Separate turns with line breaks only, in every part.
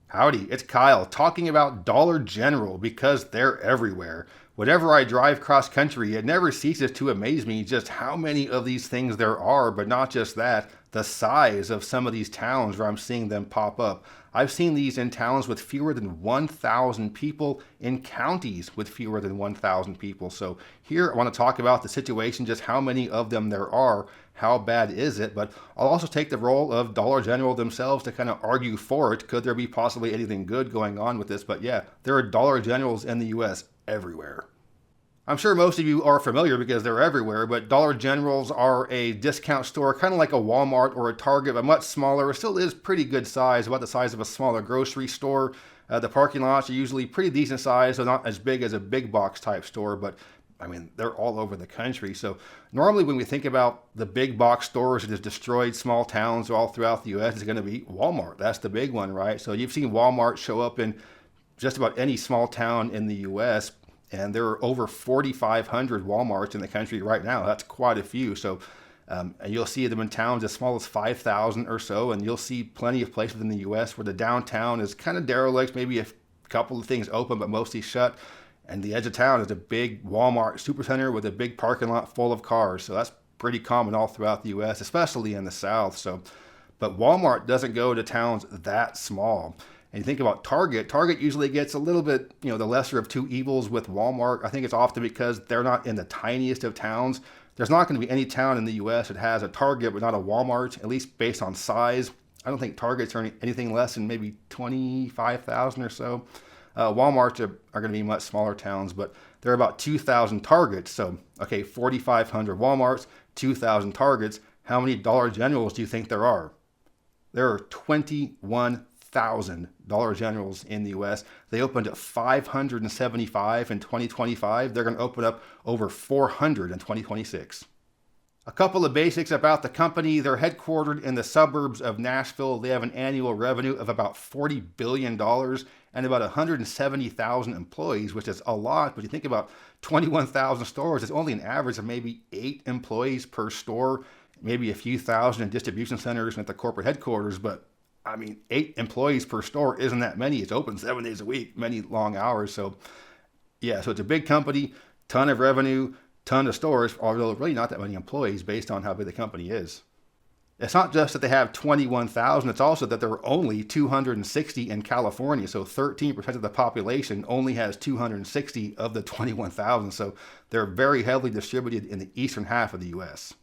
Howdy, it's Kyle talking about Dollar General because they're everywhere. Whenever I drive cross country, it never ceases to amaze me just how many of these things there are, but not just that, the size of some of these towns where I'm seeing them pop up. I've seen these in towns with fewer than 1,000 people, in counties with fewer than 1,000 people. So here I want to talk about the situation, just how many of them there are, how bad is it, but I'll also take the role of Dollar General themselves to kind of argue for it. Could there be possibly anything good going on with this? But yeah, there are Dollar Generals in the US everywhere. I'm sure most of you are familiar because they're everywhere, but Dollar Generals are a discount store, kind of like a Walmart or a Target, but much smaller. It still is pretty good size, about the size of a smaller grocery store. The parking lots are usually pretty decent size, so not as big as a big box type store, but I mean, they're all over the country. So normally when we think about the big box stores that has destroyed small towns all throughout the US, it's going to be Walmart. That's the big one, right? So you've seen Walmart show up in just about any small town in the US, and there are over 4,500 Walmarts in the country right now. That's quite a few. So and you'll see them in towns as small as 5,000 or so, and you'll see plenty of places in the US where the downtown is kind of derelict, maybe a couple of things open, but mostly shut. And the edge of town is a big Walmart supercenter with a big parking lot full of cars. So that's pretty common all throughout the US, especially in the South. So, but Walmart doesn't go to towns that small. And you think about Target, Target usually gets a little bit, the lesser of two evils with Walmart. I think it's often because they're not in the tiniest of towns. There's not going to be any town in the US that has a Target but not a Walmart, at least based on size. I don't think Targets are anything less than maybe 25,000 or so. Walmarts are going to be much smaller towns, but there are about 2,000 Targets. So, okay, 4,500 Walmarts, 2,000 Targets. How many Dollar Generals do you think there are? There are 21,000 Dollar Generals in the US. They opened at 575 in 2025. They're going to open up over 400 in 2026. A couple of basics about the company. They're headquartered in the suburbs of Nashville. They have an annual revenue of about $40 billion and about 170,000 employees, which is a lot. But you think about 21,000 stores, it's only an average of maybe 8 employees per store, maybe a few thousand in distribution centers and at the corporate headquarters. But I mean, 8 employees per store isn't that many. It's open 7 days a week, many long hours. So yeah, so it's a big company, ton of revenue, ton of stores, although really not that many employees based on how big the company is. It's not just that they have 21,000, it's also that there are only 260 in California. So 13% of the population only has 260 of the 21,000. So they're very heavily distributed in the eastern half of the US.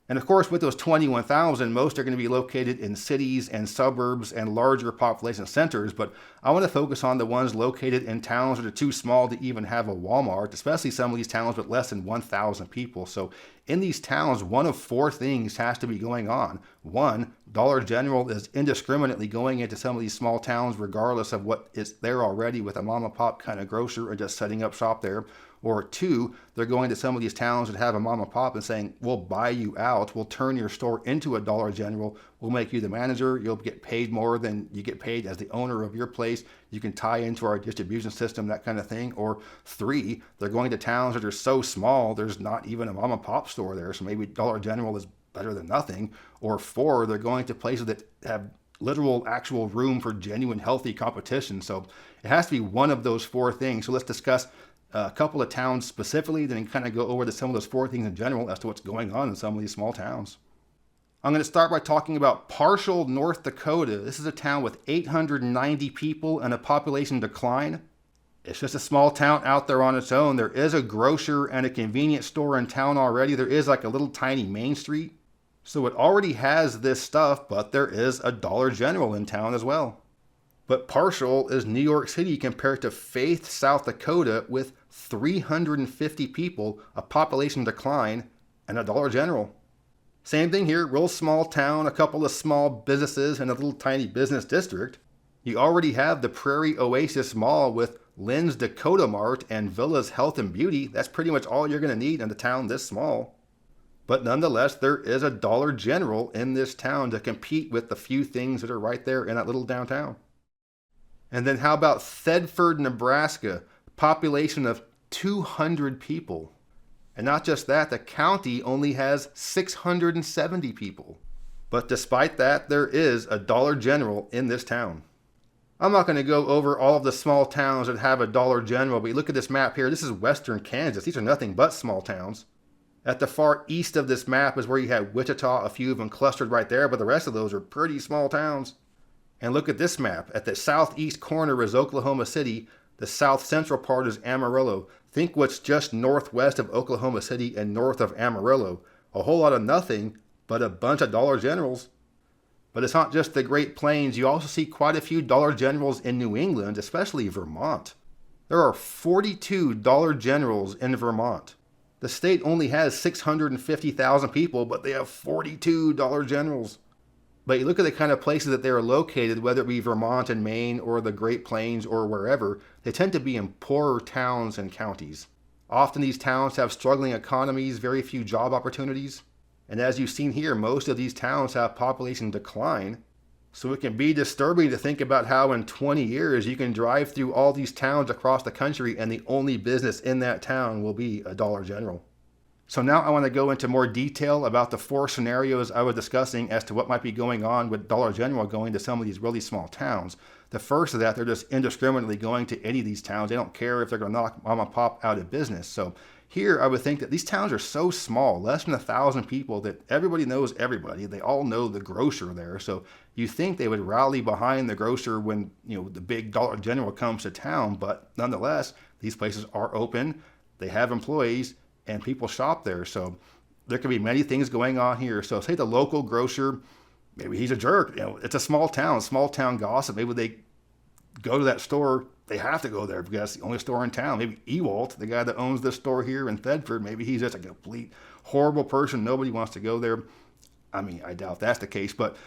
And of course, with those 21,000, most are going to be located in cities and suburbs and larger population centers. But I want to focus on the ones located in towns that are too small to even have a Walmart, especially some of these towns with less than 1,000 people. So in these towns, one of 4 things has to be going on. 1, Dollar General is indiscriminately going into some of these small towns, regardless of what is there already with a mom and pop kind of grocer and just setting up shop there. Or 2, they're going to some of these towns that have a mom and pop and saying, we'll buy you out. We'll turn your store into a Dollar General. We'll make you the manager. You'll get paid more than you get paid as the owner of your place. You can tie into our distribution system, that kind of thing. Or 3, they're going to towns that are so small, there's not even a mom and pop store there. So maybe Dollar General is better than nothing. Or 4, they're going to places that have literal actual room for genuine healthy competition. So it has to be one of those 4 things. So let's discuss a couple of towns specifically, then kind of go over some of those 4 things in general as to what's going on in some of these small towns. I'm going to start by talking about Parshall, North Dakota. This is a town with 890 people and a population decline. It's just a small town out there on its own. There is a grocer and a convenience store in town already. There is like a little tiny main street. So it already has this stuff, but there is a Dollar General in town as well. But Parshall is New York City compared to Faith, South Dakota, with 350 people, a population decline, and a Dollar General. Same thing here, real small town, a couple of small businesses, and a little tiny business district. You already have the Prairie Oasis Mall with Lynn's Dakota Mart and Villa's Health and Beauty. That's pretty much all you're going to need in a town this small. But nonetheless, there is a Dollar General in this town to compete with the few things that are right there in that little downtown. And then how about Thedford, Nebraska? Population of 200 people. And not just that, the county only has 670 people. But despite that, there is a Dollar General in this town. I'm not going to go over all of the small towns that have a Dollar General, but you look at this map here. This is western Kansas. These are nothing but small towns. At the far east of this map is where you have Wichita, a few of them clustered right there, but the rest of those are pretty small towns. And look at this map. At the southeast corner is Oklahoma City. The south central part is Amarillo. Think what's just northwest of Oklahoma City and north of Amarillo. A whole lot of nothing, but a bunch of Dollar Generals. But it's not just the Great Plains. You also see quite a few Dollar Generals in New England, especially Vermont. There are 42 Dollar Generals in Vermont. The state only has 650,000 people, but they have 42 Dollar Generals. But you look at the kind of places that they are located, whether it be Vermont and Maine or the Great Plains or wherever, they tend to be in poorer towns and counties. Often these towns have struggling economies, very few job opportunities. And as you've seen here, most of these towns have population decline. So it can be disturbing to think about how in 20 years you can drive through all these towns across the country and the only business in that town will be a Dollar General. So now I want to go into more detail about the 4 scenarios I was discussing as to what might be going on with Dollar General going to some of these really small towns. The first is that they're just indiscriminately going to any of these towns. They don't care if they're going to knock mom and pop out of business. So here I would think that these towns are so small, less than 1,000 people, that everybody knows everybody. They all know the grocer there. So you think they would rally behind the grocer when the big Dollar General comes to town, but nonetheless, these places are open, they have employees, and people shop there. So there could be many things going on here. So say the local grocer, maybe he's a jerk. It's a small town gossip. Maybe they go to that store. They have to go there because it's the only store in town. Maybe Ewalt, the guy that owns this store here in Thedford, maybe he's just a complete horrible person. Nobody wants to go there. I mean, I doubt that's the case, but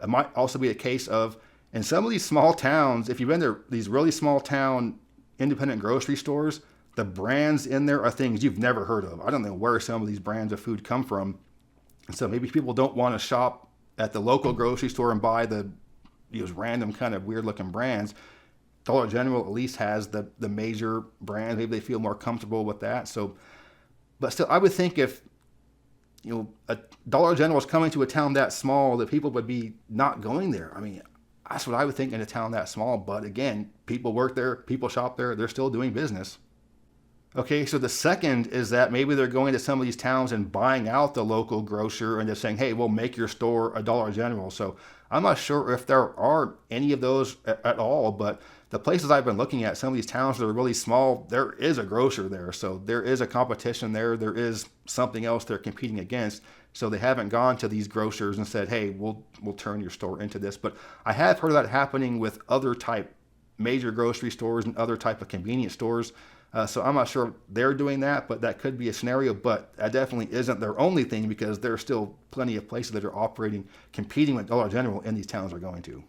it might also be a case of, in some of these small towns, if you've been to these really small town independent grocery stores, the brands in there are things you've never heard of. I don't know where some of these brands of food come from. And so maybe people don't want to shop at the local grocery store and buy these random kind of weird looking brands. Dollar General at least has the major brands. Maybe they feel more comfortable with that. So, but still, I would think if a Dollar General is coming to a town that small, that people would be not going there. I mean, that's what I would think in a town that small. But again, people work there, people shop there, they're still doing business. Okay, so the second is that maybe they're going to some of these towns and buying out the local grocer and just saying, hey, we'll make your store a Dollar General. So I'm not sure if there are any of those at all, but the places I've been looking at, some of these towns that are really small, there is a grocer there. So there is a competition there. There is something else they're competing against. So they haven't gone to these grocers and said, hey, we'll turn your store into this. But I have heard of that happening with other type major grocery stores and other type of convenience stores. So I'm not sure they're doing that, but that could be a scenario. But that definitely isn't their only thing, because there are still plenty of places that are operating, competing with Dollar General in these towns are going to.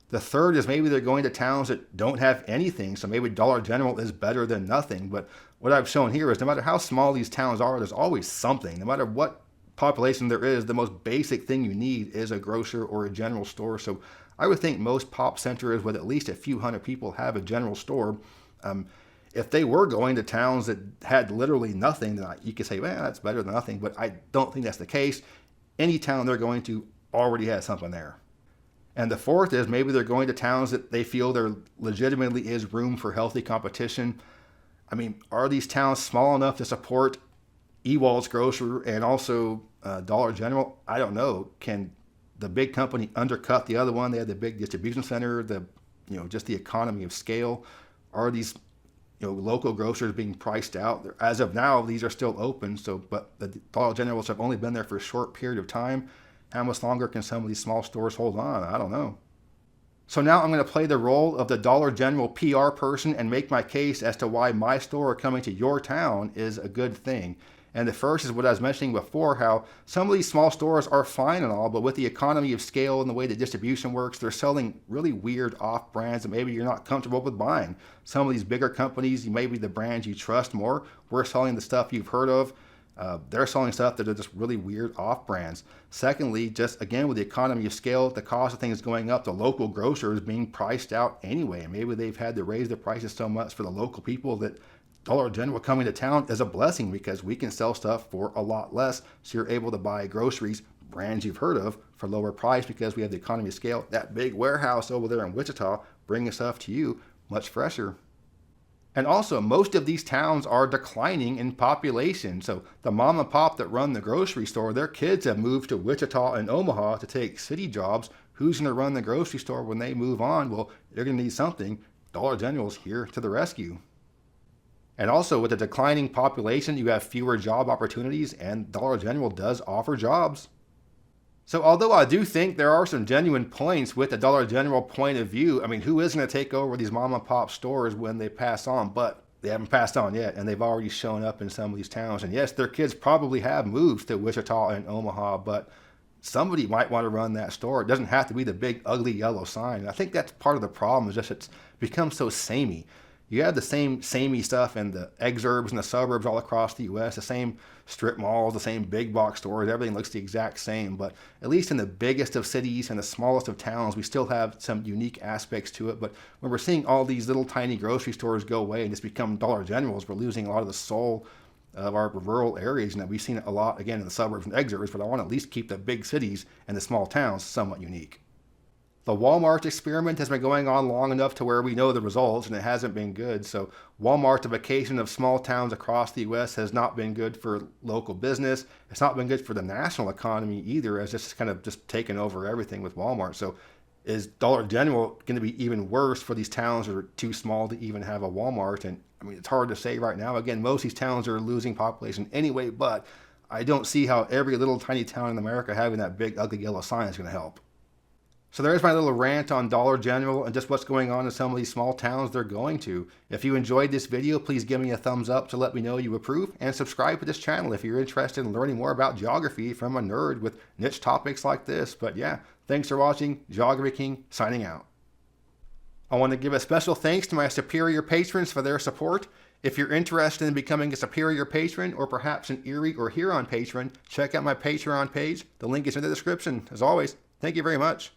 The third is maybe they're going to towns that don't have anything. So maybe Dollar General is better than nothing. But what I've shown here is no matter how small these towns are, there's always something. No matter what population there is, the most basic thing you need is a grocer or a general store. So I would think most pop centers with at least a few hundred people have a general store. If they were going to towns that had literally nothing, then you could say, well, that's better than nothing. But I don't think that's the case. Any town they're going to already has something there. And the fourth is maybe they're going to towns that they feel there legitimately is room for healthy competition. I mean, are these towns small enough to support Ewald's Grocer and also Dollar General? I don't know. Can the big company undercut the other one? They have the big distribution center, just the economy of scale. Are these local grocers being priced out? As of now, these are still open. But the Dollar Generals have only been there for a short period of time. How much longer can some of these small stores hold on? I don't know. So now I'm going to play the role of the Dollar General PR person and make my case as to why my store coming to your town is a good thing. And the first is what I was mentioning before, how some of these small stores are fine and all, but with the economy of scale and the way the distribution works, they're selling really weird off brands that maybe you're not comfortable with buying. Some of these bigger companies, maybe the brands you trust more, we're selling the stuff you've heard of. They're selling stuff that are just really weird off brands. Secondly, just again with the economy of scale, the cost of things going up, the local grocer is being priced out anyway. Maybe they've had to raise the prices so much for the local people that Dollar General coming to town is a blessing, because we can sell stuff for a lot less. So you're able to buy groceries, brands you've heard of, for lower price because we have the economy of scale. That big warehouse over there in Wichita bringing stuff to you much fresher. And also, most of these towns are declining in population. So the mom and pop that run the grocery store, their kids have moved to Wichita and Omaha to take city jobs. Who's going to run the grocery store when they move on? Well, they're going to need something. Dollar General's here to the rescue. And also, with a declining population, you have fewer job opportunities, and Dollar General does offer jobs. So although I do think there are some genuine points with the Dollar General point of view, I mean, who is going to take over these mom and pop stores when they pass on? But they haven't passed on yet, and they've already shown up in some of these towns. And yes, their kids probably have moved to Wichita and Omaha, but somebody might want to run that store. It doesn't have to be the big ugly yellow sign. I think that's part of the problem, is just it's become so samey. You have the same samey stuff in the exurbs and the suburbs all across the U.S., the same strip malls, the same big box stores, everything looks the exact same. But at least in the biggest of cities and the smallest of towns, we still have some unique aspects to it. But when we're seeing all these little tiny grocery stores go away and just become Dollar Generals, we're losing a lot of the soul of our rural areas. And we've seen it a lot, again, in the suburbs and exurbs, but I want to at least keep the big cities and the small towns somewhat unique. The Walmart experiment has been going on long enough to where we know the results, and it hasn't been good. So Walmartification of small towns across the U.S. has not been good for local business. It's not been good for the national economy either, as it's kind of just taken over everything with Walmart. So is Dollar General going to be even worse for these towns that are too small to even have a Walmart? And I mean, it's hard to say right now. Again, most of these towns are losing population anyway, but I don't see how every little tiny town in America having that big ugly yellow sign is going to help. So there's my little rant on Dollar General and just what's going on in some of these small towns they're going to. If you enjoyed this video, please give me a thumbs up to let me know you approve, and subscribe to this channel if you're interested in learning more about geography from a nerd with niche topics like this. But yeah, thanks for watching. Geography King signing out. I want to give a special thanks to my superior patrons for their support. If you're interested in becoming a superior patron or perhaps an Erie or Huron patron, check out my Patreon page. The link is in the description. As always, thank you very much.